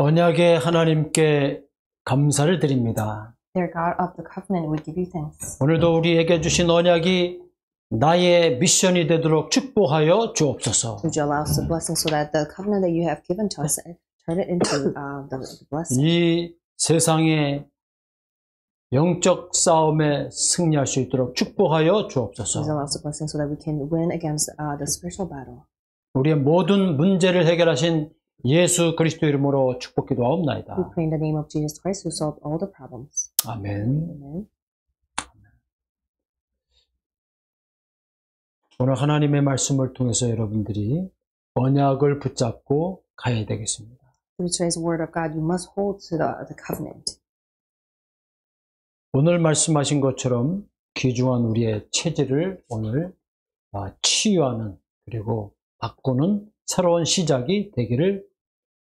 언약의 하나님께 감사를 드립니다. Dear God of the covenant, we give you thanks. 오늘도 우리에게 주신 언약이 나의 미션이 되도록 축복하여 주옵소서. Would you allow us the blessing so that the covenant that you have given to us, turn it into the blessing? 이 세상의 영적 싸움에 승리할 수 있도록 축복하여 주옵소서. Would you allow us the blessing so that we can win against the spiritual battle? 우리의 모든 문제를 해결하신 예수 그리스도 이름으로 축복 기도하옵나이다. We pray in the name of Jesus Christ who solved all the problems. 아멘. Amen. 오늘 하나님의 말씀을 통해서 여러분들이 언약을 붙잡고 가야 되겠습니다. Through today's word of God, you must hold to the covenant. 오늘 말씀하신 것처럼 귀중한 우리의 체질을 오늘 치유하는 그리고 바꾸는 새로운 시작이 되기를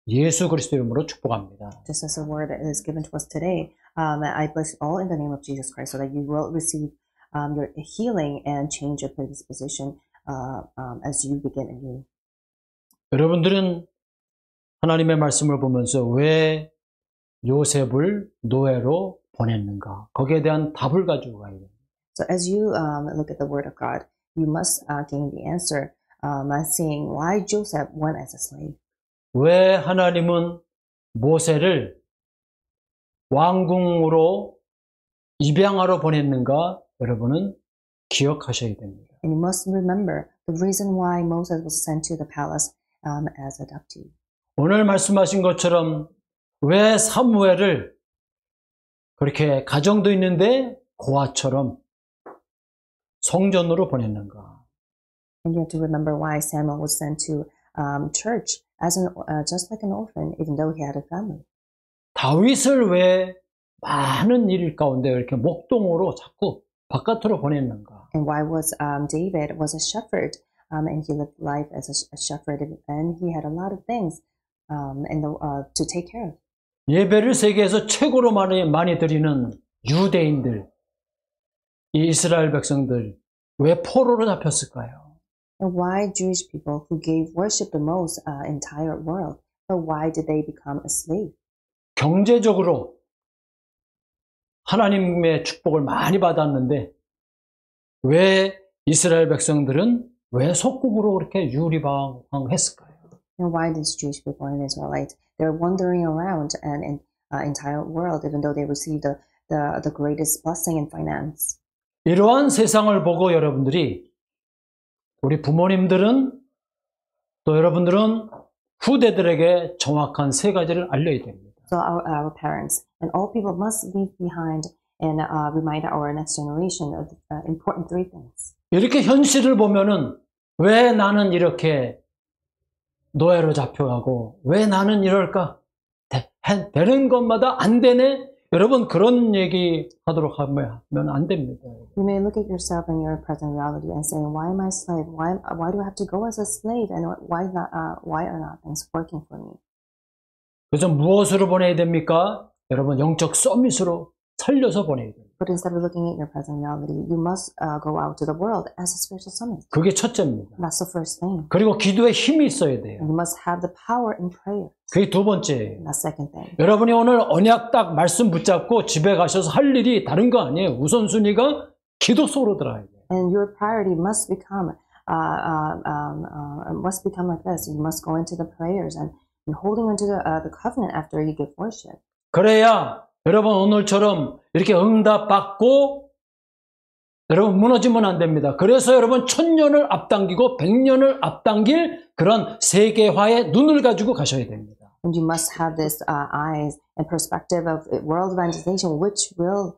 예수 그리스도 이름으로 축복합니다. Just as the word that is given to us today, I bless all in the name of Jesus Christ so that you will receive your healing and change your predisposition as you begin anew. 여러분들은 하나님의 말씀을 보면서 왜 요셉을 노예로 보냈는가? 거기에 대한 답을 가지고 가야 됩니다. So as you look at the word of God, you must gain the answer by seeing why Joseph went as a slave. 왜 하나님은 모세를 왕궁으로 입양하러 보냈는가? 여러분은 기억하셔야 됩니다. And you must remember the reason why Moses was sent to the palace as adoptee. 오늘 말씀하신 것처럼 왜 사무엘을 그렇게 가정도 있는데 고아처럼 성전으로 보냈는가? And you have to remember why Samuel was sent to church as just like an orphan, even though he had a family. 다윗을 왜 많은 일 가운데 이렇게 목동으로 자꾸 바깥으로 보냈는가? And why was David was a shepherd, and he lived life as a shepherd, and he had a lot of things to take care of. 예배를 세계에서 최고로 많이 드리는 유대인들, 이 이스라엘 백성들 왜 포로로 잡혔을까요? And why Jewish people who gave worship the most entire world, but why did they become a slave? 경제적으로 하나님의 축복을 많이 받았는데 왜 이스라엘 백성들은 왜 속국으로 그렇게 유리방황했을까요? And why these Jewish people and Israelites, they're wandering around and in entire world, even though they received the greatest blessing in finance. 이러한 세상을 보고 여러분들이 우리 부모님들은 또 여러분들은 후대들에게 정확한 세 가지를 알려야 됩니다. So our parents and all people must leave behind and remind our next generation of the important three things. 이렇게 현실을 보면은 왜 나는 이렇게 노예로 잡혀가고 왜 나는 이럴까? 되는 것마다 안 되네? 여러분 그런 얘기 하도록 하면 안 됩니다. You may look at yourself in your present reality and say, why am I a slave? Why do I have to go as a slave? And why are not things working for me? 그래서 무엇으로 보내야 됩니까? 여러분 영적 서밋으로 살려서 보내야 됩니다. But instead of looking at your present reality, you must go out to the world as a spiritual summit. 그게 첫째입니다. That's the first thing. 그리고 기도에 힘이 있어야 돼요. And you must have the power in prayer. 그게 두 번째예요. That's second thing. 여러분이 오늘 언약 딱 말씀 붙잡고 집에 가셔서 할 일이 다른 거 아니에요. 우선순위가 기도 속으로 들어가야 돼요. And your priority must become like this. You must go into the prayers and holding onto the covenant after you give worship. 그래야 여러분 오늘처럼 이렇게 응답 받고 여러분 무너지면 안 됩니다. 그래서 여러분 1000년을 앞당기고 100년을 앞당길 그런 세계화의 눈을 가지고 가셔야 됩니다. And you must have this eyes and perspective of world evangelization, which will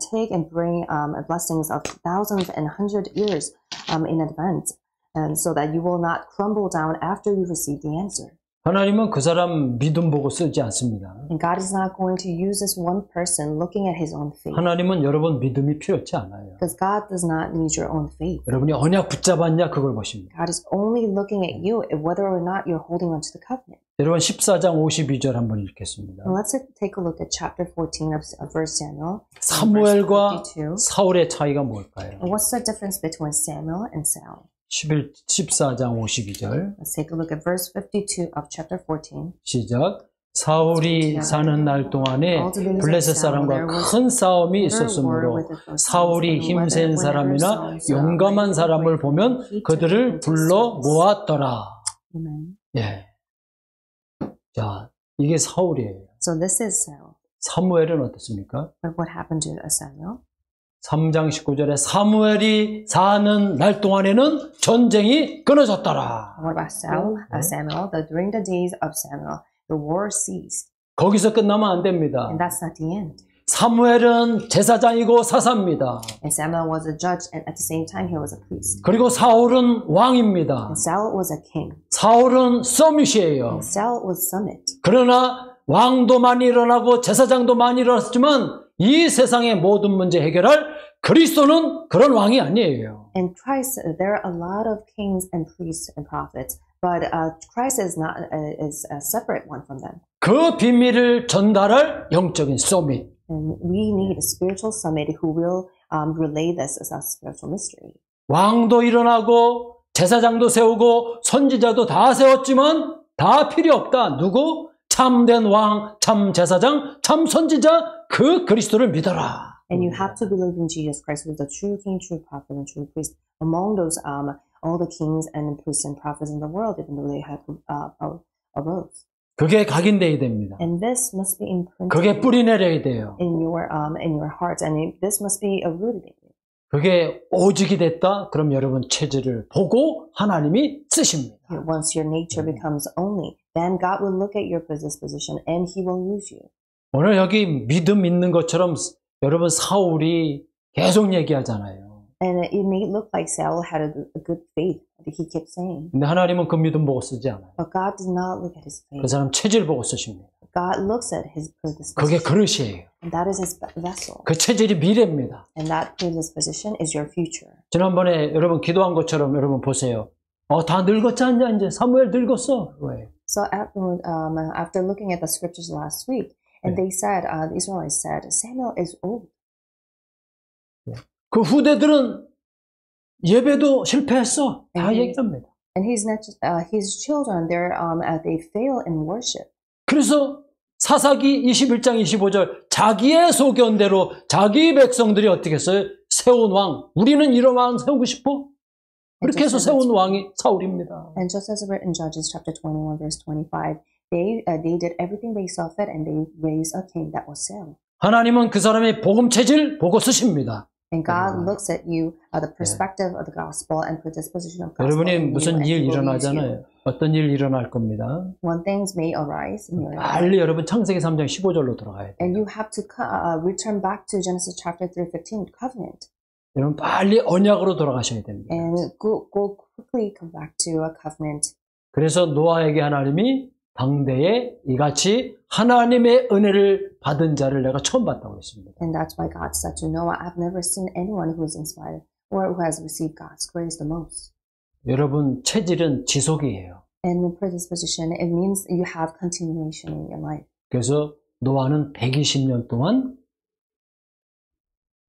take and bring blessings of thousands and 100 years in advance, and so that you will not crumble down after you receive the answer. 하나님은 그 사람 믿음 보고 쓰지 않습니다. And God is not going to use this one person looking at his own faith. 하나님은 여러분 믿음이 필요치 않아요. Because God does not need your own faith. 여러분이 언약 붙잡았냐 그걸 보십니다. God is only looking at you whether or not you're holding on to the covenant. 여러분 14장 52절 한번 읽겠습니다. And let's take a look at chapter 14 of 1 Samuel. 사무엘과 verse 52. 사울의 차이가 뭘까요? And what's the difference between Samuel and Saul? 14장 52절 Let's take a look at verse 52 of chapter 14. 시작. 사울이 사는 날 동안에 블레셋 사람과 큰 싸움이 있었으므로 사울이 힘센 사람이나 용감한 사람을 보면 그들을 불러 모았더라. Amen. 예. 자, 이게 사울이에요. So this is Saul. 사무엘은 어떻습니까? But what happened to Samuel? 3장 19절에 사무엘이 사는 날 동안에는 전쟁이 끊어졌더라. What about Samuel? During the days of Samuel, the war ceased. 거기서 끝나면 안 됩니다. And that's not the end. 사무엘은 제사장이고 사사입니다. And Samuel was a judge, and at the same time, he was a priest. 그리고 사울은 왕입니다. And Saul was a king. 사울은 서밋이에요. And Saul was summit. 그러나 왕도 많이 일어나고 제사장도 많이 일어났지만 이 세상의 모든 문제 해결할 그리스도는 그런 왕이 아니에요. In Christ, there are a lot of kings and priests and prophets, but Christ is not is a separate one from them. 그 비밀을 전달할 영적인 서밋. And we need a spiritual summit who will relay this as a spiritual mystery. 왕도 일어나고 제사장도 세우고 선지자도 다 세웠지만 다 필요 없다. 누구? 참된 왕, 참 제사장, 참 선지자 그 그리스도를 믿어라. And you have to believe in Jesus Christ, who is the true king, true prophet, and true priest among those all the kings and priests and prophets in the world, even though they have arose. 그게 각인돼야 됩니다. And this must be imprinted 그게 뿌리내려야 돼요. in your hearts, and this must be rooted in you. 그게 오직이 됐다? 그럼 여러분 체질을 보고 하나님이 쓰십니다. Once your nature becomes only, then God will look at your predisposition and He will use you. 오늘 여기 믿음 있는 것처럼 여러분 사울이 계속 얘기하잖아요. And it may look like Saul had a good faith, that he kept saying. 근데 하나님은 그 믿음 보고 쓰지 않아요. But God does not look at his faith. 그 사람 체질 보고 쓰십니다. God looks at his predisposition. 그게 그릇이에요. And that is his vessel. 그 체질이 미래입니다. And that predisposition is your future. 지난번에 여러분 기도한 것처럼 여러분 보세요. 다 늙었지 않냐 이제 사무엘 늙었어. 왜? So after looking at the scriptures last week, and they said, the Israelites said, Samuel is old. 그 후대들은 예배도 실패했어. 다 얘기합니다. And his children, they fail in worship. 그래서 사사기 21장 25절 자기의 소견대로 자기 백성들이 어떻게 했어요? 세운 왕. 우리는 이런 왕 세우고 싶어? 그렇게 해서 세운 왕이 사울입니다. And just as written in Judges chapter 21 verse 25, they did everything they saw fit and they raised a king that was Saul. 하나님은 그 사람의 복음 체질 보고 쓰십니다. And God looks at you, the perspective of the gospel and predisposition of gospel. 여러분이 무슨 일 일어나잖아요. 어떤 일 일어날 겁니다. When things may arise in your life. 빨리 여러분 창세기 3장 15절로 들어가야 돼요. And you have to return back to Genesis chapter 3:15 covenant. 여러분 빨리 언약으로 돌아가셔야 됩니다. And go quickly come back to a covenant. 그래서 노아에게 하나님이 당대에 이같이 하나님의 은혜를 받은 자를 내가 처음 봤다고 했습니다. And that's why God said to Noah, I've never seen anyone who is inspired or who has received God's grace the most. 여러분 체질은 지속이에요. And with predisposition, it means you have continuation in your life. 그래서 노아는 120년 동안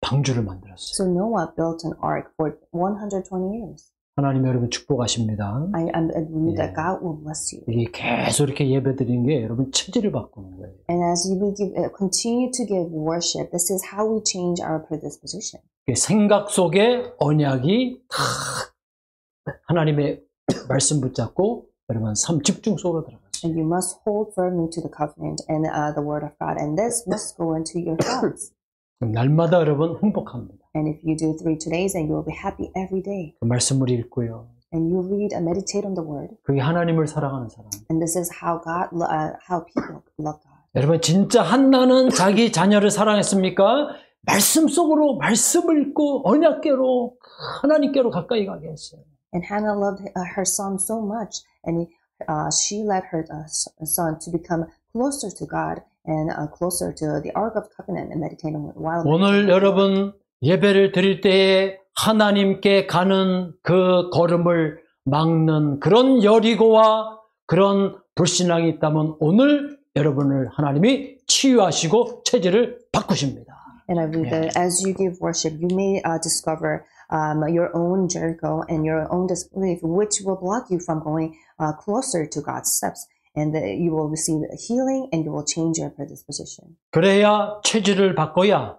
방주를 만들었어요. So Noah built an ark for 120 years. 하나님 여러분 축복하십니다. I believe that God will bless you. 이게 계속 이렇게 예배드리는 게 여러분 체질을 바꾸는 거예요. And as you continue to give worship, this is how we change our predisposition. 생각 속에 언약이 다 하나님의 말씀 붙잡고 여러분 삶 집중 속으로 들어가세요. And you must hold firmly to the covenant and the word of God, and this must go into your hearts. 날마다 여러분 행복합니다. And if you do 3 days, then you will be happy every day. 그 말씀을 읽고요. And you read and meditate on the word. 그게 하나님을 사랑하는 사람. And this is how how people love God. 여러분 진짜 한나는 자기 자녀를 사랑했습니까? 말씀 속으로 말씀을 읽고 언약궤로 하나님께로 가까이 가게 했어요. And Hannah loved her son so much, and she led her son to become closer to God and closer to the Ark of Covenant and meditating while. 오늘 여러분 예배를 드릴 때에 하나님께 가는 그 걸음을 막는 그런 여리고와 그런 불신앙이 있다면 오늘 여러분을 하나님이 치유하시고 체질을 바꾸십니다. And I believe that as you give worship, you may discover your own Jericho and your own disbelief, which will block you from going closer to God's steps. and you will receive healing and you will change your predisposition. 그래야 체질을 바꿔야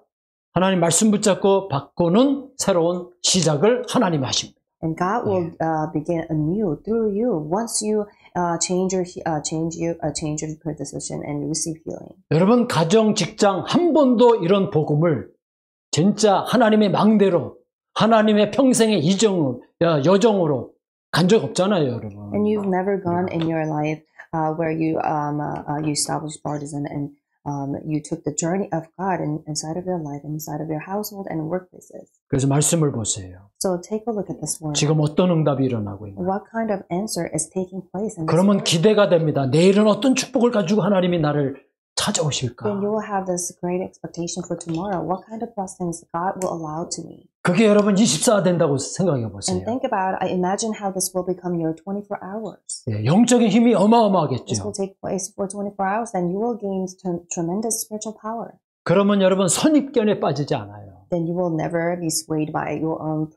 하나님 말씀 붙잡고 바꾸는 새로운 시작을 하나님이 하십니다. And God will begin anew through you once you change your predisposition and you receive healing. 여러분 가정, 직장 한 번도 이런 복음을 진짜 하나님의 망대로 하나님의 평생의 여정으로 간 적 없잖아요, 여러분. And you've never gone in your life where you established partisan and you took the journey of God inside of your life, inside of your household and workplaces. 그래서 말씀을 보세요. So take a look at this word. 지금 어떤 응답이 일어나고 있나? What kind of answer is taking place in this 그러면 word? 기대가 됩니다. 내일은 어떤 축복을 가지고 하나님이 나를 찾아오실까? Then you will have this great expectation for tomorrow. What kind of blessings God will allow to me? 그게 여러분 24가 된다고 생각해 보세요. And think about, I imagine how this will become your 24 hours. 예, 영적인 힘이 This 어마어마하겠죠. will take place for 24 hours, then you will gain tremendous spiritual power. 그러면 여러분 선입견에 빠지지 않아요. Then you will never be swayed by your own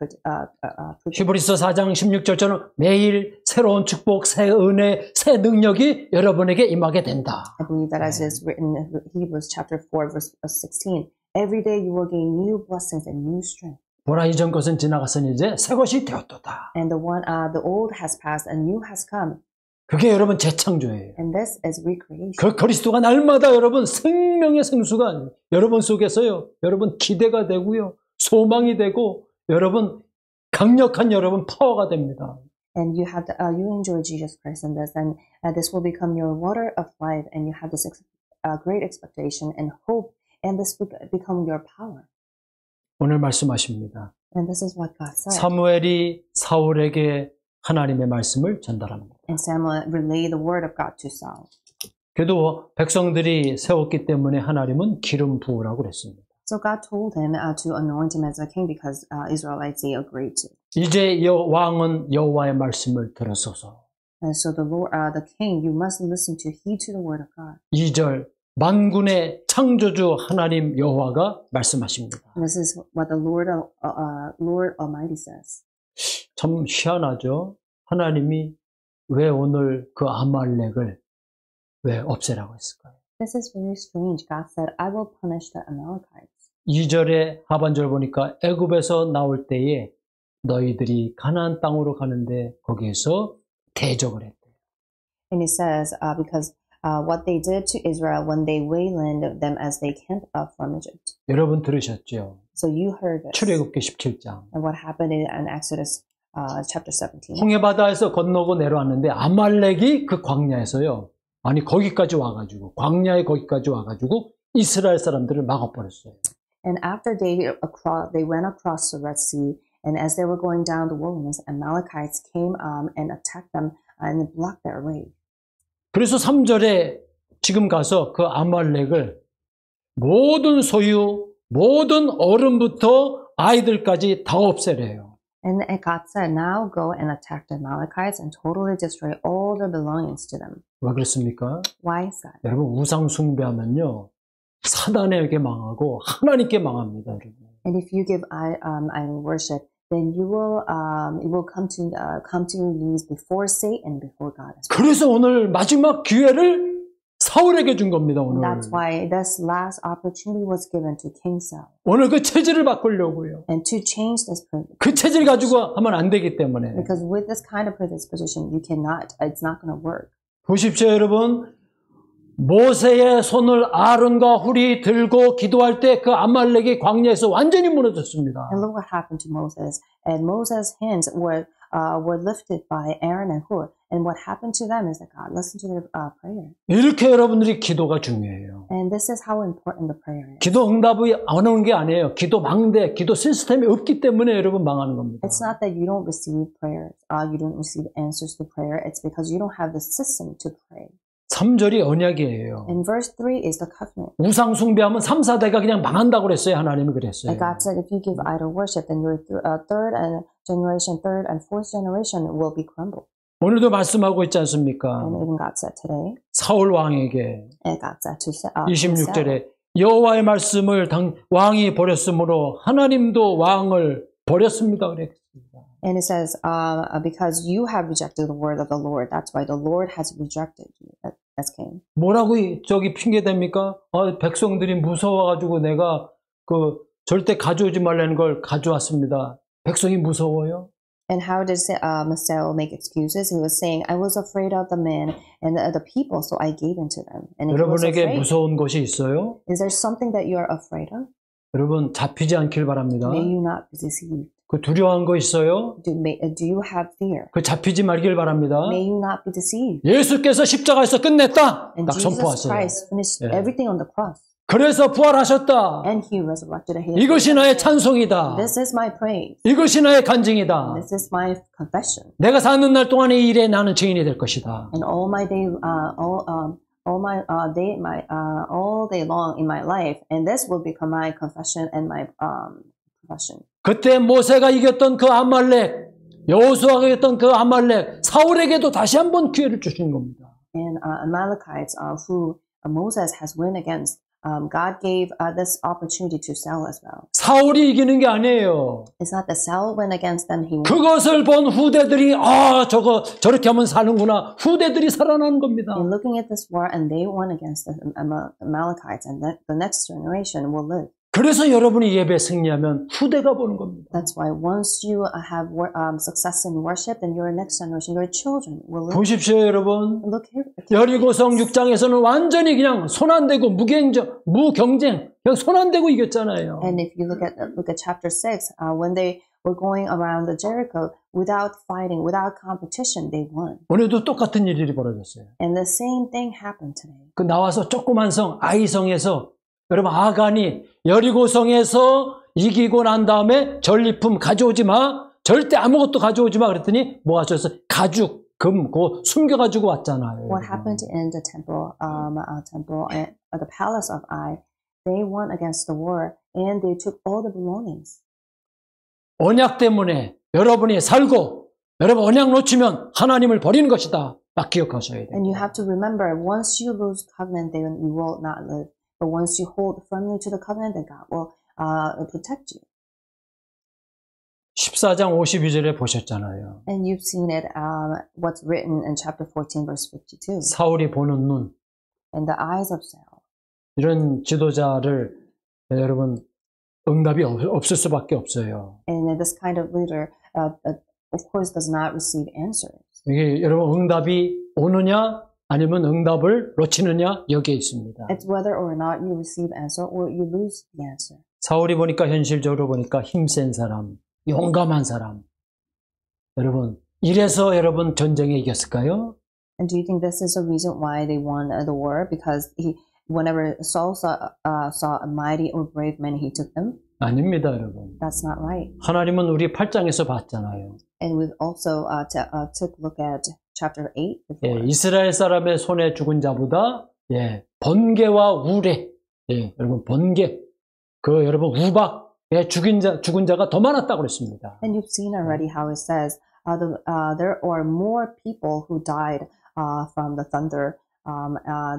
히브리서 4장 16절처럼 매일 새로운 축복, 새 은혜, 새 능력이 여러분에게 임하게 된다. I believe that as is written in Hebrews chapter 4, verse 16, every day you will gain new blessings and new strength. 보라 이전 것은 지나갔으니 이제 새 것이 되었도다. And the old has passed and new has come. 그게 여러분 재창조예요. And this is recreation. 그 그리스도가 날마다 여러분 생명의 생수가 여러분 속에서요. 여러분 기대가 되고요. 소망이 되고 여러분 강력한 여러분 파워가 됩니다. And you have you enjoy Jesus Christ in this, and this will become your water of life, and you have this great expectation and hope, and this will become your power. 오늘 말씀하십니다. And this is what God said. 사무엘이 사울에게 하나님의 말씀을 전달합니다. And Samuel relayed the word of God to Saul. 그래도 백성들이 세웠기 때문에 하나님은 기름 부으라고 그랬습니다. So God told him to anoint him as a king because Israelites they agreed to. 이제 왕은 여호와의 말씀을 들으소서. And so the king, you must listen to heed to the word of God. 2절 만군의 창조주 하나님 여호와가 말씀하십니다. And this is what the Lord Almighty says. 참 희한하죠. 하나님이 왜 오늘 그 아말렉을 왜 없애라고 했을까요? This is very strange. God said, I will punish the Amalekites. 2절의 하반절 보니까 애굽에서 나올 때에 너희들이 가나안 땅으로 가는데 거기에서 대적을 했대요. And it says, because what they did to Israel when they waylaid them as they camped up from Egypt. 여러분 들으셨죠? So you heard this. 출애굽기 17장. And what happened in Exodus chapter 17. 홍해바다에서 건너고 내려왔는데 아말렉이 그 광야에서요. 아니 거기까지 와가지고 광야에 거기까지 와가지고 이스라엘 사람들을 막아버렸어요. And after they went across the Red Sea, and as they were going down the wilderness, Amalekites came and attacked them and blocked their way. 그래서 3절에 지금 가서 그 아말렉을 모든 소유, 모든 어른부터 아이들까지 다 없애래요. And God said, now go and attack the Amalekites and totally destroy all their belongings to them. 왜 그렇습니까? Why is that? 여러분 우상 숭배하면요 사단에게 망하고 하나님께 망합니다, 여러분. And if you give idol worship, then you will come to your knees before Satan, before God. 그래서 오늘 마지막 기회를 사울에게 준 겁니다, 오늘. That's why this last opportunity was given to King Saul. 오늘 그 체질을 바꾸려고요. And to change this 그 체질 가지고 하면 안 되기 때문에. because with this kind of predisposition, it's not going to work. 보십시오, 여러분. 모세의 손을 아론과 훌이 들고 기도할 때 그 아말렉이 광야에서 완전히 무너졌습니다. And look what happened to Moses. And Moses' hands were lifted by Aaron and Hur. And what happened to them is that God listened to their prayer. 이렇게 여러분들이 기도가 중요해요. And this is how important the prayer is. 기도 응답이 안 오는 게 아니에요. 기도 망대, 기도 시스템이 없기 때문에 여러분 망하는 겁니다. It's not that you don't receive prayers, you don't receive answers to prayer. It's because you don't have the system to pray. 3절이 언약이에요. And verse 3 is the covenant. 우상 숭배하면 3, 4대가 그냥 망한다고 그랬어요. 하나님이 그랬어요. And God said, if you give idol worship, then your third and fourth generation will be crumbled. 오늘도 말씀하고 있지 않습니까? And even God said today, 사울 왕에게 and God said to 26절에 여호와의 말씀을 왕이 버렸으므로 하나님도 왕을 버렸습니다. 그랬습니다. And it says, because you have rejected the word of the Lord, that's why the Lord has rejected you. as king. 뭐라고 저기 핑계댑니까? 백성들이 무서워가지고 내가 절대 가져오지 말라는 걸 가져왔습니다. 백성이 무서워요? And how did Saul make excuses? He was saying, I was afraid of the men and the people, so I gave into them. And if he was 여러분에게 afraid, 무서운 것이 있어요? is there something that you are afraid of? 여러분 잡히지 않길 바랍니다. May you not be deceived. 그 두려워한 거 있어요? Do you have fear? 그 잡히지 말길 바랍니다. May you not be deceived. 예수께서 십자가에서 끝냈다. And 딱 Jesus 선포하세요. Christ finished Yeah. everything on the cross. 그래서 부활하셨다. And he resurrected him. 이것이 나의 찬송이다. This is my praise. 이것이 나의 간증이다. This is my confession. 내가 사는 날 동안의 일에 나는 증인이 될 것이다. And all day long in my life, and this will become my confession and my profession. 그때 모세가 이겼던 그 아말렉, 여호수아가 이겼던 그 아말렉, 사울에게도 다시 한번 기회를 주신 겁니다. And Amalekites, who Moses has won against, God gave this opportunity to Saul as well. 사울이 이기는 게 아니에요. It's not that Saul went against them; he won. 그것을 본 후대들이 저렇게 하면 사는구나. 후대들이 살아나는 겁니다. In looking at this war, and they won against the Amalekites, and the next generation will live. 그래서 여러분이 예배 승리하면 후대가 보는 겁니다. That's why once you have success in worship, then your next generation, your children will live. 보십시오, 여러분. Look here. 여리고성 6장에서는 완전히 그냥 손 안 대고 무경쟁, 그냥 손 안 대고 이겼잖아요. And if you look at chapter 6, when they were going around the Jericho without fighting, without competition, they won. 오늘도 똑같은 일이 벌어졌어요. And the same thing happened today. 그 나와서 조그만 성 아이성에서 여러분 아간이 여리고성에서 이기고 난 다음에 전리품 가져오지 마. 절대 아무것도 가져오지 마. 그랬더니 뭐가 줬어? 가죽, 금, 그거 숨겨가지고 왔잖아요. What happened in the temple, the palace of Ai? They won against the war, and they took all the belongings. 언약 때문에 여러분이 살고 여러분 언약 놓치면 하나님을 버리는 것이다. 딱 기억하셔야 돼요. And you have to remember, once you lose covenant, then you will not live. But once you hold firmly to the covenant, then God will protect you. 14장 52절에 보셨잖아요. And you've seen it, what's written in chapter 14, verse 52. 사울이 보는 눈. In the eyes of Saul. 이런 지도자를 여러분 응답이 없을 수밖에 없어요. And this kind of leader, of course, does not receive answers. 이게 여러분 응답이 오느냐 아니면 응답을 놓치느냐 여기에 있습니다. It's whether or not you receive answer or you lose the answer. 사울이 보니까 현실적으로 보니까 힘센 사람, 용감한 사람. 여러분 이래서 여러분 전쟁에 이겼을까요? And do you think this is a reason why they won the war? Because whenever Saul saw a mighty or brave man, he took them? 아닙니다, 여러분. That's not right. 하나님은 우리 8장에서 봤잖아요. And we've also took a look at chapter 8 before. 예, 이스라엘 사람의 손에 죽은 자보다 번개와 우레, 여러분 번개, 여러분 우박에 죽은 자가 더 많았다고 그랬습니다. And you've seen already how it says there are more people who died from the thunder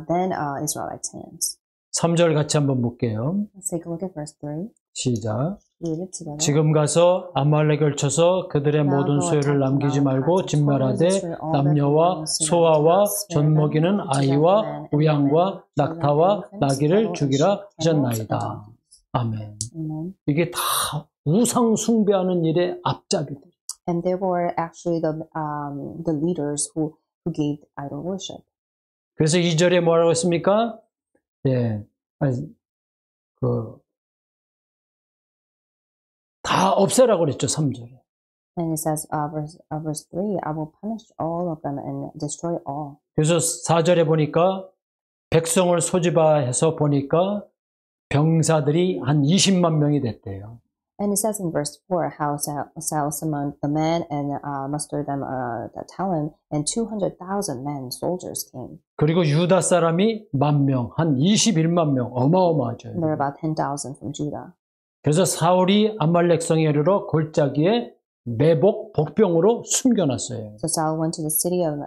than Israelites' hands. 3절 같이 한번 볼게요. Let's take a look at verse 3. 시작. Read it together. 지금 가서 아말렉을 쳐서 그들의 모든 소유를 남기지 말고 진멸하되 남녀와 소아와 젖먹이는 아이와 우양과 낙타와 나귀를 죽이라 하셨나이다. 아멘. Amen. 이게 다 우상 숭배하는 일의 앞잡이들. And they were actually the leaders who gave idol worship. 그래서 2절에 뭐라고 했습니까? 다 없애라고 그랬죠, 3절에. And it says, verse 3, I will punish all of them and destroy all. 그래서 4절에 보니까 백성을 소집해서 보니까 병사들이 한 20만 명이 됐대요. And it says in verse 4 how Saul summoned the men and mustered them tell him, and 200,000 men, soldiers came. 그리고 유다 사람이 10,000명, 한 21만 명, 어마어마하죠. And there were about 10,000 from Judah. 그래서 사울이 아말렉 성에 이르러 골짜기에 매복 복병으로 숨겨놨어요. So Saul went to the city of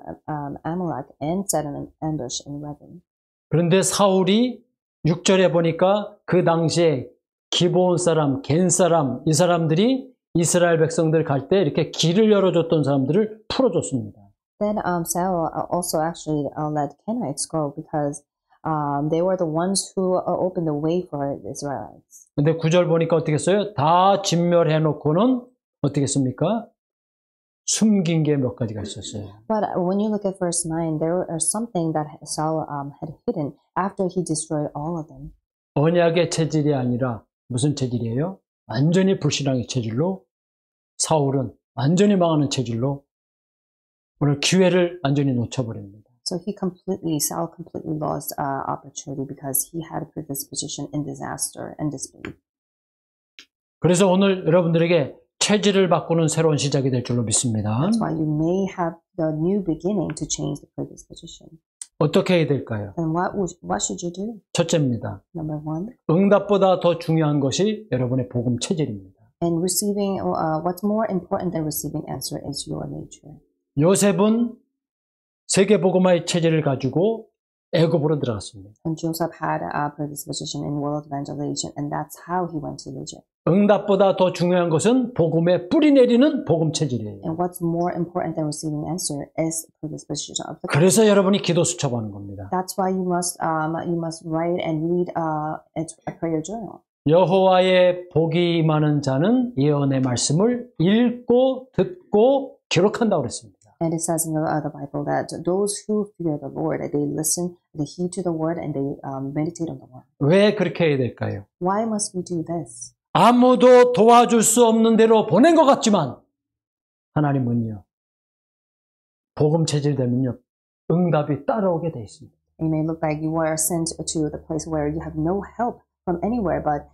Amalek and set an ambush in Regan. 그런데 사울이 6절에 보니까 그 당시에 기브온 사람, 겐 사람, 이 사람들이 이스라엘 백성들 갈 때 이렇게 길을 열어줬던 사람들을 풀어줬습니다. then Saul also actually let Kenites go because they were the ones who opened the way for the Israelites. 근데 9절 보니까 어떻게 했어요? 다 진멸해 놓고는 어떻게 했습니까? 숨긴 게 몇 가지가 있었어요. But when you look at verse 9, there are something that Saul had hidden after he destroyed all of them. 언약의 체질이 아니라 무슨 체질이에요? 완전히 불신앙의 체질로 사울은 완전히 망하는 체질로 오늘 기회를 완전히 놓쳐버립니다. So Saul completely lost opportunity because he had a predisposition in disaster and disbelief. 그래서 오늘 여러분들에게 체질을 바꾸는 새로운 시작이 될 줄로 믿습니다. That's why you may have the new beginning to change the predisposition. 어떻게 해야 될까요? And what should you do? 첫째입니다. Number one. 응답보다 더 중요한 것이 여러분의 복음 체질입니다. And receiving, what's more important than receiving answer is your nature. 요셉은 세계복음화의 체질을 가지고 애굽으로 들어갔습니다. And Joseph had a predisposition in world evangelization, and that's how he went to Egypt. 응답보다 더 중요한 것은 복음에 뿌리 내리는 복음 체질이에요. And what's more important than receiving answer is predisposition of the. 그래서 여러분이 기도 수첩하는 겁니다. That's why you must write and read a prayer journal. 여호와의 복이 임하는 자는 예언의 말씀을 읽고 듣고 기록한다고 그랬습니다. And it says in the Bible that those who fear the Lord, they listen, they heed to the word, and they meditate on the word. 왜 그렇게 해야 될까요? Why must we do this? 아무도 도와줄 수 없는 대로 보낸 것 같지만 하나님은요. 복음 체질되면요. 응답이 따라오게 돼 있습니다. It may look like you are sent to the place where you have no help from anywhere, but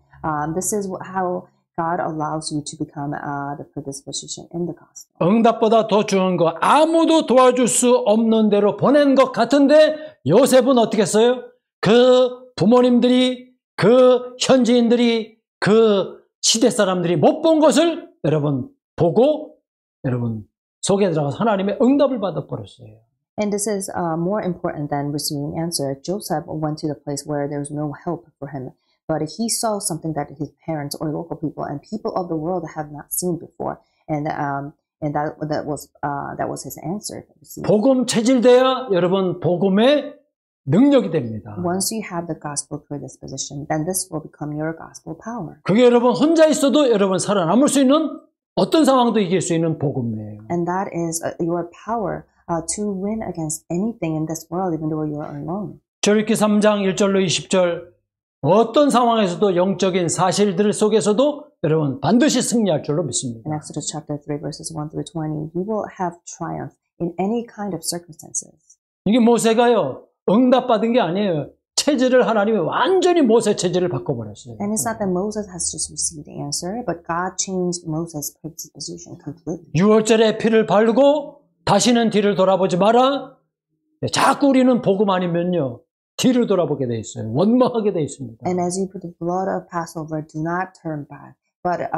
this is how God allows you to become the predisposition in the gospel. 응답보다 더 중요한 거 아무도 도와줄 수 없는 대로 보낸 것 같은데 요셉은 어떻게 했어요? 그 부모님들이 그 현지인들이 그 시대 사람들이 못 본 것을 여러분 보고 여러분 속에 들어가서 하나님의 응답을 받아버렸어요. And this is more important than receiving answer. Joseph went to the place where there was no help for him. But he saw something that his parents or local people and people of the world have not seen before, and that was his answer. 복음 체질돼야 여러분 복음의 능력이 됩니다. Once you have the gospel predisposition, then this will become your gospel power. 그게 여러분 혼자 있어도 여러분 살아남을 수 있는 어떤 상황도 이길 수 있는 복음이에요. And that is your power to win against anything in this world, even though you are alone. 출애굽기 3장 1절로 20절 어떤 상황에서도 영적인 사실들 속에서도 여러분 반드시 승리할 줄로 믿습니다. In Exodus chapter 3 verses 1 through 20, you will have triumph in any kind of circumstances. 이게 모세가요. 응답받은 게 아니에요. 체질을 하나님이 완전히 모세 체질을 바꿔버렸어요. And it's not that Moses has just received the answer, but God changed Moses' predisposition completely. 6월절에 피를 바르고 다시는 뒤를 돌아보지 마라. 자꾸 우리는 복음 아니면요. 뒤를 돌아보게 돼 있어요. 원망하게 돼 있습니다. And as you put the blood of Passover, do not turn back. But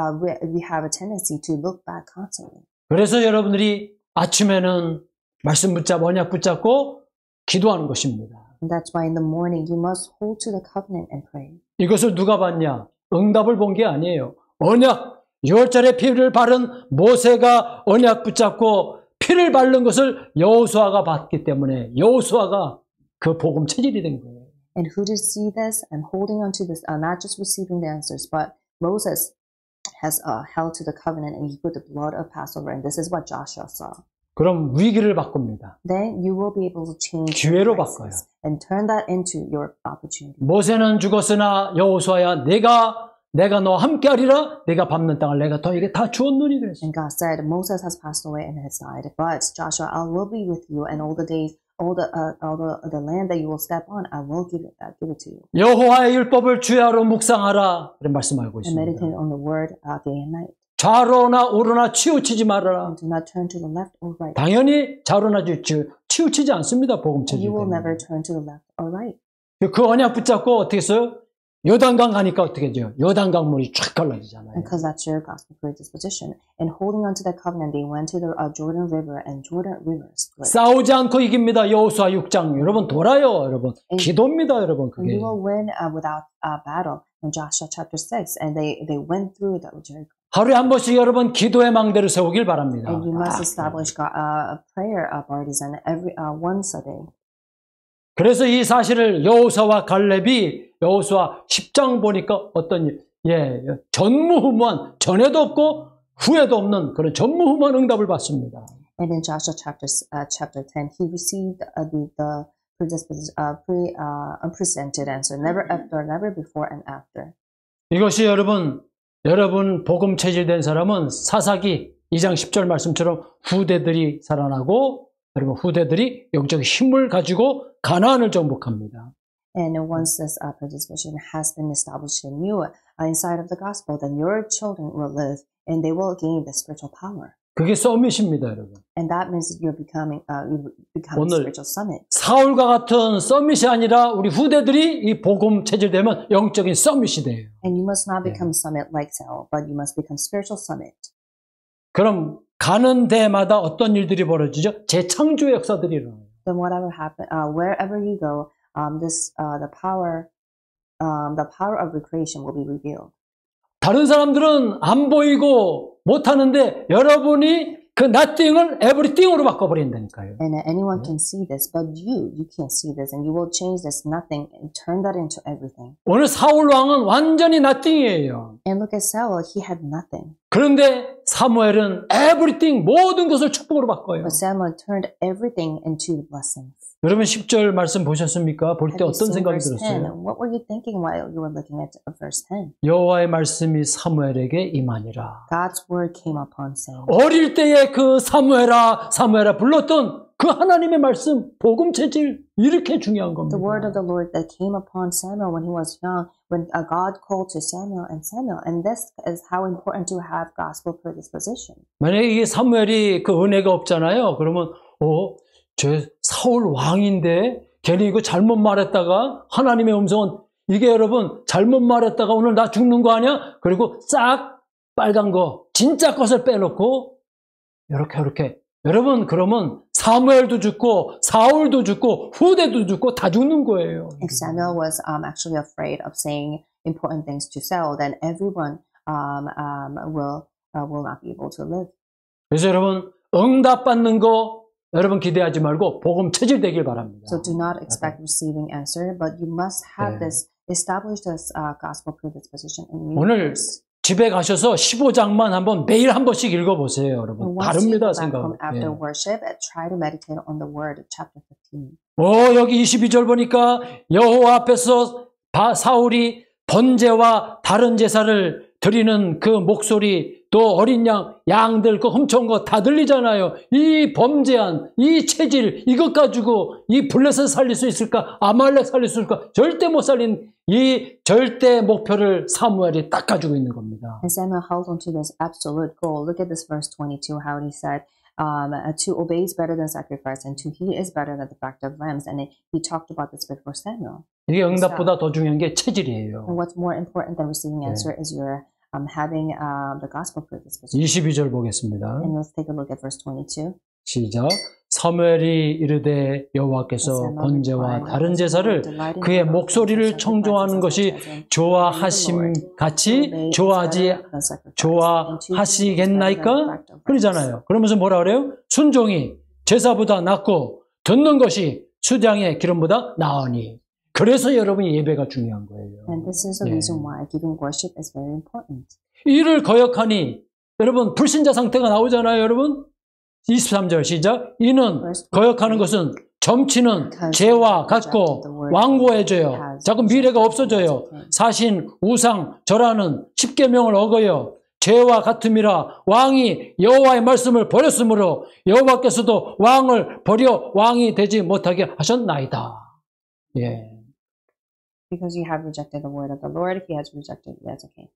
we have a tendency to look back constantly. 그래서 여러분들이 아침에는 말씀 붙잡고 언약 붙잡고 기도하는 것입니다. And that's why in the morning you must hold to the covenant and pray. 이것을 누가 봤냐? 응답을 본 게 아니에요. 언약, 6월절에 피를 바른 모세가 언약 붙잡고 피를 바른 것을 여호수아가 봤기 때문에 여호수아가 그 복음 체질이 된 거예요. And who did see this and holding on to this, not just receiving the answers, but Moses has held to the covenant and he put the blood of Passover, and this is what Joshua saw. 그럼 위기를 바꿉니다. Then you will be able to change 기회로 바꿔요. and turn that into your opportunity. 모세는 죽었으나 여호수아야 내가 너와 함께하리라. 내가 밟는 땅을 내가 너에게 다 주었느니 그랬어요. And God said, Moses has passed away and has died, but Joshua, I will be with you, and all the days, all the land that you will step on, I will give it to you. 여호와의 율법을 주야로 묵상하라. 그런 말씀하고 And meditate 있습니다. on the word day and night. 좌로나 우로나 치우치지 말아라. And do not turn to the left or right. 당연히 좌로나 치우치지 않습니다. 복음 체질 You will 때문에. never turn to the left or right. 그 언약 붙잡고 어떻게 했어요? 요단강 가니까 어떻게 되죠? 요단강 물이 쫙 갈라지잖아요. Because that's your gospel predisposition. And holding on to that covenant, they went to the Jordan River, and Jordan River split. 싸우지 않고 이깁니다. 여호수아 6장. 여러분 돌아요. 여러분 기도입니다. 여러분 And 그게. you will win without battle. In Joshua chapter 6, and they went through the Jericho. 하루에 한 번씩 여러분 기도의 망대를 세우길 바랍니다. And you must establish a prayer partisan every once a day. 그래서 이 사실을 여호수아와 갈렙이 여호수아 10장 보니까 어떤 전무후무한 전에도 없고 후에도 없는 그런 전무후무한 응답을 받습니다. And in Joshua chapter 10, he received the unprecedented answer, never after, never before and after. 이것이 여러분 복음 체질된 사람은 사사기 2장 10절 말씀처럼 후대들이 살아나고 여러분 후대들이 영적 힘을 가지고 가나안을 정복합니다. And once this participation has been established in you inside of the gospel, then your children will live and they will gain the spiritual power. 그게 서밋입니다, 여러분. And that means you're becoming 오늘 spiritual summit. 사울과 같은 서밋이 아니라 우리 후대들이 이 복음 체질되면 영적인 서밋이 돼요. And you must not become summit like Saul, but you must become spiritual summit. 그럼 가는 데마다 어떤 일들이 벌어지죠? 재창조의 역사들이 일어나요. Then whatever happen, wherever you go, the power of recreation will be revealed. 다른 사람들은 안 보이고 못하는데 여러분이 그 nothing을 everything으로 바꿔버린다니까요. And anyone can see this, but you can't see this, and you will change this nothing and turn that into everything. 오늘 사울 왕은 완전히 nothing이에요. And look at Saul, he had nothing. 그런데 사무엘은 everything 모든 것을 축복으로 바꿔요. But Samuel turned everything into blessings. 여러분 10절 말씀 보셨습니까? 볼 때 어떤 생각이 들었어요? What were you thinking while you were looking at verse 10? 여호와의 말씀이 사무엘에게 임하니라. God's word came upon Samuel. 어릴 때에 그 사무엘아 불렀던 그 하나님의 말씀, 복음 체질 이렇게 중요한 겁니다. The word of the Lord that came upon Samuel when he was young, when God called to Samuel, and this is how important to have gospel predisposition. 만약에 이게 사무엘이 그 은혜가 없잖아요. 그러면 저 사울 왕인데 괜히 이거 잘못 말했다가 하나님의 음성은 이게 여러분 잘못 말했다가 오늘 나 죽는 거 아니야? 그리고 싹 빨간 거 진짜 것을 빼놓고 이렇게 여러분 그러면 사무엘도 죽고 사울도 죽고 후대도 죽고 다 죽는 거예요. If Samuel was actually afraid of saying important things to Saul, then everyone will not be able to live. 그래서 여러분 응답받는 거 여러분 기대하지 말고 복음 체질되길 바랍니다. So do not expect receiving answer, but you must have this established as gospel predisposition in you. 오늘 집에 가셔서 15장만 한번 매일 한 번씩 읽어보세요, 여러분. 다릅니다, 생각. After worship, try to meditate on the word, chapter 15. 여기 22절 보니까 여호와 앞에서 사울이 번제와 다른 제사를 드리는 그 목소리, 또 어린 양들 그 훔쳐온 거 다 들리잖아요. 이 범죄한, 이 체질, 이것 가지고 이 블레셋 살릴 수 있을까? 아말렉 살릴 수 있을까? 절대 못 살린 이 절대 목표를 사무엘이 딱 가지고 있는 겁니다. And Samuel held on to this absolute goal. Look at this verse 22, how he said, to obey is better than sacrifice, and to heed is better than the fat of rams. And he talked about this before Samuel. 이게 응답보다 더 중요한 게 체질이에요. And what's more important than receiving answer is your having the gospel predisposition. 22절 보겠습니다. And let's take a look at verse 22. 시작. 사무엘이 이르되 여호와께서 번제와 다른 제사를 그의 목소리를 청종하는 것이 좋아하심 같이 좋아하시겠나이까? 그러잖아요. 그러면서 뭐라 그래요? 순종이 제사보다 낫고 듣는 것이 수량의 기름보다 나으니. 그래서 여러분이 예배가 중요한 거예요. And this is the reason why giving worship is very important. 이를 거역하니 여러분 불신자 상태가 나오잖아요, 여러분. 23절 시작. 이는 거역하는 것은 점치는 죄와 같고 완고해져요. 자꾸 미래가 없어져요. 사신, 우상, 절하는 십계명을 어거요. 죄와 같음이라 왕이 여호와의 말씀을 버렸으므로 여호와께서도 왕을 버려 왕이 되지 못하게 하셨나이다. 예. Because you have rejected the word of the Lord, if he has rejected, that's okay.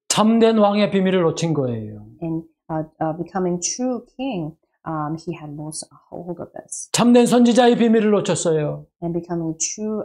참된 왕의 비밀을 놓친 거예요. In becoming true king, he had lost hold of this. 참된 선지자의 비밀을 놓쳤어요. And becoming true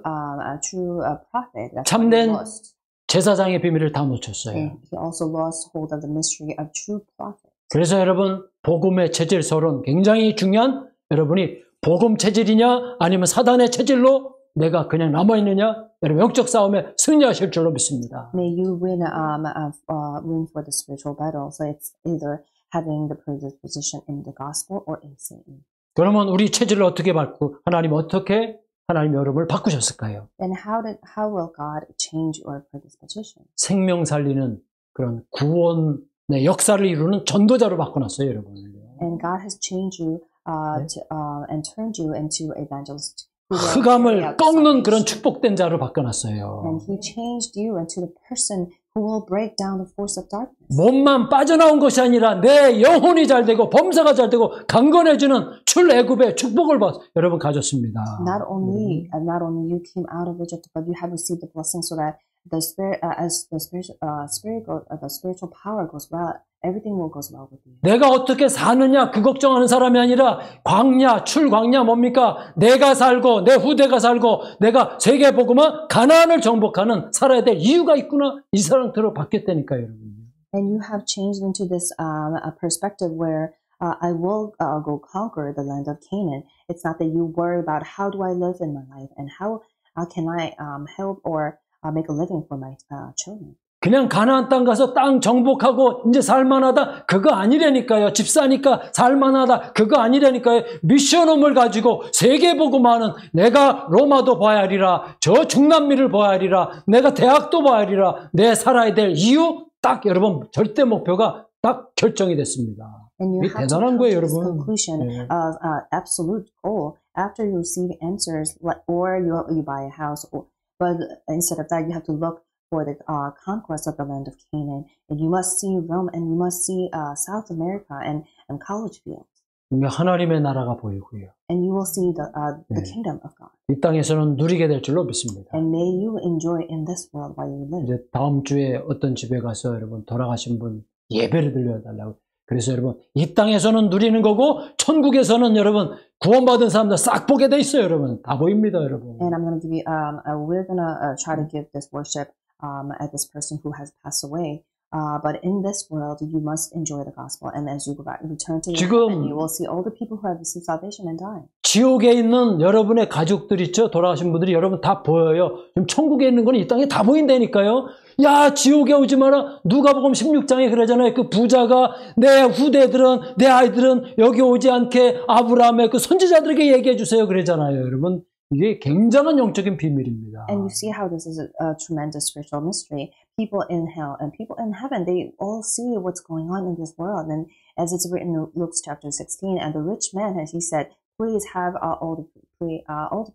prophet, that's 참된 what he lost. 제사장의 비밀을 다 놓쳤어요. And he also lost hold of the mystery of true prophet. 그래서 여러분 복음의 체질 서론 굉장히 중요한 여러분이 복음 체질이냐 아니면 사단의 체질로 내가 그냥 남아있느냐? 여러분 영적 싸움에 승리하실 줄로 믿습니다. May you win win for the spiritual battle. So it's either having the predisposition in the gospel or in Satan. 그러면 우리 체질을 어떻게 바꾸고 하나님 어떻게 하나님 여러분을 바꾸셨을까요? And how will God change your predisposition? 생명 살리는 그런 구원의 역사를 이루는 전도자로 바꿔놨어요, 여러분. And God has changed you and turned you into evangelists. 흑암을 꺾는 그런 축복된 자로 바꿔놨어요. And He changed you into the person who will break down the force of darkness. 몸만 빠져나온 것이 아니라 내 영혼이 잘 되고 범사가 잘 되고 강건해지는 출애굽의 축복을 여러분 가졌습니다. Not only you came out of Egypt, but you have received the blessing so that the spiritual power goes well. Everything will goes well with you. 내가 어떻게 사느냐 그 걱정하는 사람이 아니라 광야, 출광야 뭡니까? 내가 살고 내 후대가 살고 내가 세계 복음화 가나안을 정복하는 살아야 될 이유가 있구나 이 사람들로 바뀌었다니까요, 여러분. And you have changed into this a perspective where I will go conquer the land of Canaan. It's not that you worry about how do I live in my life and how can I help or make a living for my children. 그냥 가나안 땅 가서 땅 정복하고 이제 살만하다 그거 아니라니까요. 집 사니까 살만하다 그거 아니라니까요. 미션홈을 가지고 세계 복음화는 내가 로마도 봐야 하리라 저 중남미를 봐야 하리라 내가 대학도 봐야 하리라 내 살아야 될 이유 딱 여러분 절대 목표가 딱 결정이 됐습니다. And you 이게 대단한 거예요, 여러분. Conclusion of absolute goal after you receive answers or you buy a house but instead of that you have to look for the conquest of the land of Canaan. And you must see Rome and you must see South America and college fields. 하나님의 나라가 보이고요. And you will see the kingdom of God. 이 땅에서는 누리게 될 줄로 믿습니다. And may you enjoy in this world while you live. 이제 다음 주에 어떤 집에 가서 여러분 돌아가신 분 예배를 드려달라고. 그래서 여러분 이 땅에서는 누리는 거고 천국에서는 여러분 구원받은 사람들 싹 보게 돼 있어요, 여러분. 다 보입니다, 여러분. And I'm going to give you we're going to try to give this worship at this person who has passed away. But in this world, you must enjoy the gospel. And as you go back, return to your heaven, you will see all the people who have received salvation and die. 지옥에 있는 여러분의 가족들 있죠? 돌아가신 분들이 여러분 다 보여요. 지금 천국에 있는 건 이 땅에 다 보인다니까요. 야, 지옥에 오지 마라. 누가복음 16장에 그러잖아요. 그 부자가 내 후대들은, 내 아이들은 여기 오지 않게 아브라함의 그 선지자들에게 얘기해 주세요. 그러잖아요, 여러분. 이게 굉장한 영적인 비밀입니다. And you see how this is a tremendous spiritual mystery. People in hell and people in heaven, they all see what's going on in this world. And as it's written in Luke chapter 16, and the rich man, as he said, please have all the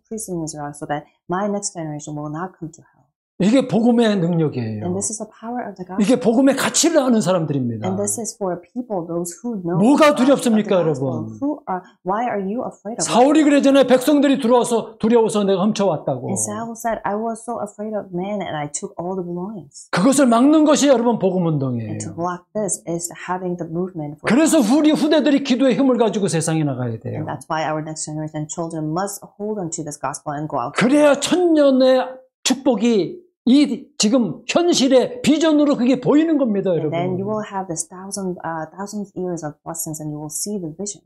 priests in Israel so that my next generation will not come to hell. 이게 복음의 능력이에요. And this is the power of the gospel. 이게 복음의 가치를 아는 사람들입니다. And this is for people, those who know. 뭐가 두렵습니까, 여러분? Why are you afraid of? 사울이 그러잖아요. 백성들이 두려워서 내가 훔쳐왔다고. And Saul said, I was so afraid of man, and I took all the belongings. 그것을 막는 것이 여러분 복음 운동이에요. And to block this is having the movement. 그래서 우리 후대들이 기도의 힘을 가지고 세상에 나가야 돼요. And that's why our next generation children must hold on to this gospel and go out. 그래야 천년의 축복이 이 지금 현실의 비전으로 그게 보이는 겁니다, 여러분. And then you will have this thousands years of blessings, and you will see the vision.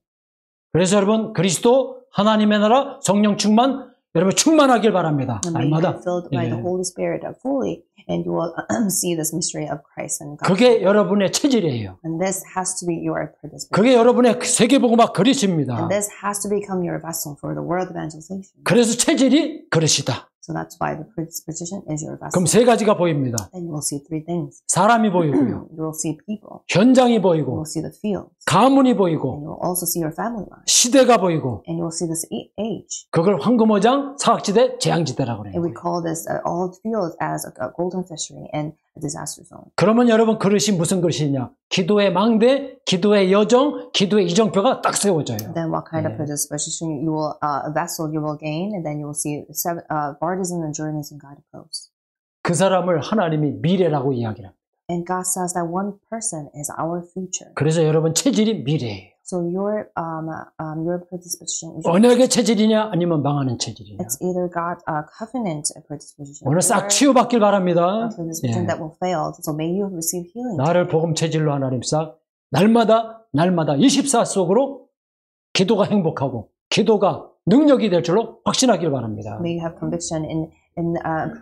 그래서 여러분 그리스도 하나님의 나라 성령 충만 여러분 충만하길 바랍니다. 날마다. Filled by the Holy Spirit fully, and you will see this mystery of Christ and God. 그게 여러분의 체질이에요. And this has to be your predisposition. 그게 여러분의 세계복음화 그릇입니다. And this has to become your vessel for the world evangelization. 그래서 체질이 그릇이다. So that's why the predisposition is your vessel. 그럼 세 가지가 보입니다. Then you will see three things. 사람이 보이고요. You will see people. 현장이 You 보이고, will see the fields. 가문이 And 보이고, you will also see your family life. 시대가 보이고, And you will see this age. 그걸 황금어장, 사학지대, 재앙지대라고 그래요. And we call this all fields as a golden fishery and a disaster zone. 그러면 여러분 그릇이 무슨 그릇이냐? 기도의 망대, 기도의 여정, 기도의 이정표가 딱 세워져요. Then what kind of predisposition you will a vessel you will gain, and then you will see seven bodies and journeys and guideposts. 그 사람을 하나님이 미래라고 이야기합니다. And God says that one person is our future. 그래서 여러분 체질이 미래예요. So your predisposition is 언약의 체질이냐 아니면 망하는 체질이냐. it's either God covenant predisposition 오늘 싹 치유받길 바랍니다. predisposition that will fail. So may you receive healing. 나를 복음 체질로 하나님 싹 날마다 24 속으로 기도가 행복하고 기도가 능력이 될 줄로 확신하길 바랍니다. May you have conviction in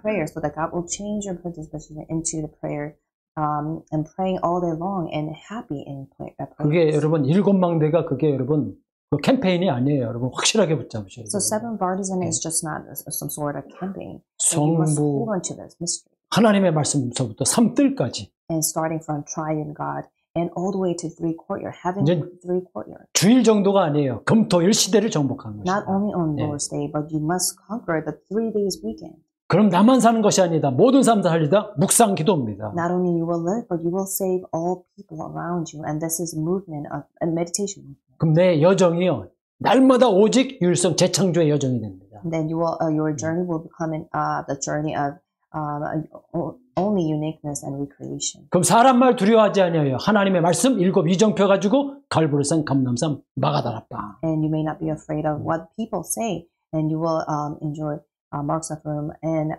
prayer, so that God will change your predisposition into the prayer and praying all day long and happy in prayer. 그게 여러분 일곱 망대가 그게 여러분 그 캠페인이 아니에요. 여러분 확실하게 붙잡으셔야 돼요. So seven partisan is just not some sort of campaign. So you must 성부 hold on to this mystery. 하나님의 말씀서부터 삼뜰까지 And starting from triune God and all the way to three courtyard, having 이제 three courtyard. 주일 정도가 아니에요. 금토일 시대를 정복하는 Not 것이다. only on 네. Lord's Day, but you must conquer the 3 days weekend. 그럼 나만 사는 것이 아니다. 모든 사람 다 살리다. 묵상 기도입니다. Not only you will live, but you will save all people around you. And this is movement of a meditation movement. 그럼 내 여정이요. 날마다 오직 유일성 재창조의 여정이 됩니다. And then you will, your journey will become the journey of only uniqueness and recreation. 그럼 사람 말 두려워하지 아니하여 하나님의 말씀 일곱 이정표 가지고 갈보리산 감람산 마가다락방. And you may not be afraid of what people say, and you will enjoy Marks of Room and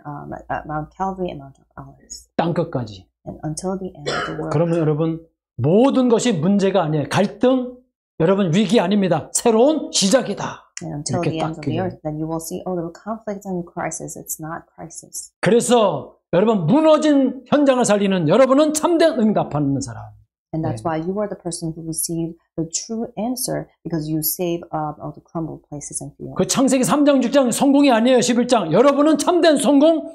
Mount Calvary and Mount Olives. 땅 끝까지. And until the end of the world. 그러면 여러분 모든 것이 문제가 아니에요. 갈등, 여러분 위기 아닙니다. 새로운 시작이다. And until 이렇게 the end of the 딱 earth, then you will see, oh, the conflict and crisis. It's not crisis. 그래서 여러분 무너진 현장을 살리는 여러분은 참된 응답하는 사람. And that's why you are the person who received the true answer, because you save all the crumbled places and fields. 그 창세기 3장 6장 성공이 아니에요. 11장. 여러분은 참된 성공,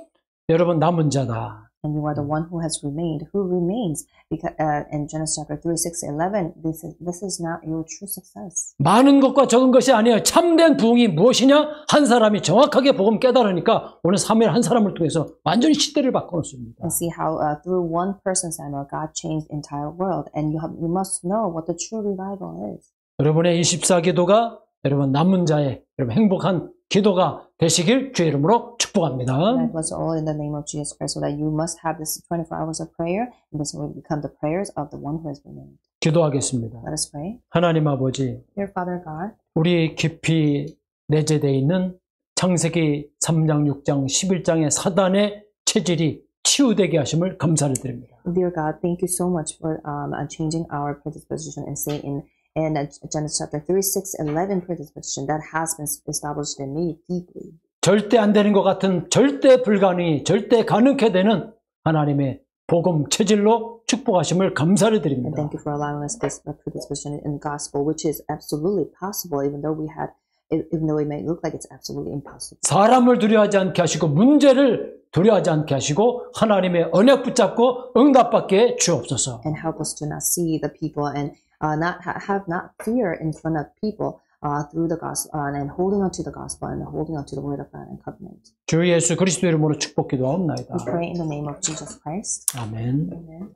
여러분 남은 자다. And you are the one who has remained, who remains. Because in Genesis chapter 3, 6, 11, this is not your true success. 많은 것과 적은 것이 아니에요. 참된 부흥이 무엇이냐? 한 사람이 정확하게 복음 깨달으니까 오늘 사무엘 한 사람을 통해서 완전히 시대를 바꿔놓습니다. And see how through one person, Samuel, God changed the entire world. And you must know what the true revival is. 여러분의 24기도가 여러분 남은 자의 여러분 행복한 기도가 되시길 주의 이름으로 축복합니다. And I bless all in the name of Jesus Christ, so that you must have this 24 hours of prayer, and this will become the prayers of the one who has remained. 기도하겠습니다. Let us pray. 하나님 아버지, Dear Father God, 우리 깊이 내재되어 있는 창세기 3장, 6장, 11장의 사단의 체질이 치유되게 하심을 감사를 드립니다. dear God, thank you so much for changing our predisposition and Satan and Genesis chapter 3, 6, 11 predisposition that has been established in me deeply. 절대 안 되는 것 같은 절대 불가능이 절대 가능케 되는 하나님의 복음 체질로 축복하심을 감사를 And 드립니다. thank you for allowing us this predisposition in the gospel, which is absolutely possible, even though it may look like it's absolutely impossible. 사람을 두려워하지 않게 하시고 문제를 두려워하지 않게 하시고 하나님의 언약 붙잡고 응답받게 주옵소서. And help us to not see the people and have not fear in front of people through the gospel and holding on to the gospel and holding on to the word of God and covenant. 주 예수 그리스도 이름으로 축복 기도하옵나이다. We pray in the name of Jesus Christ. 아멘. Amen.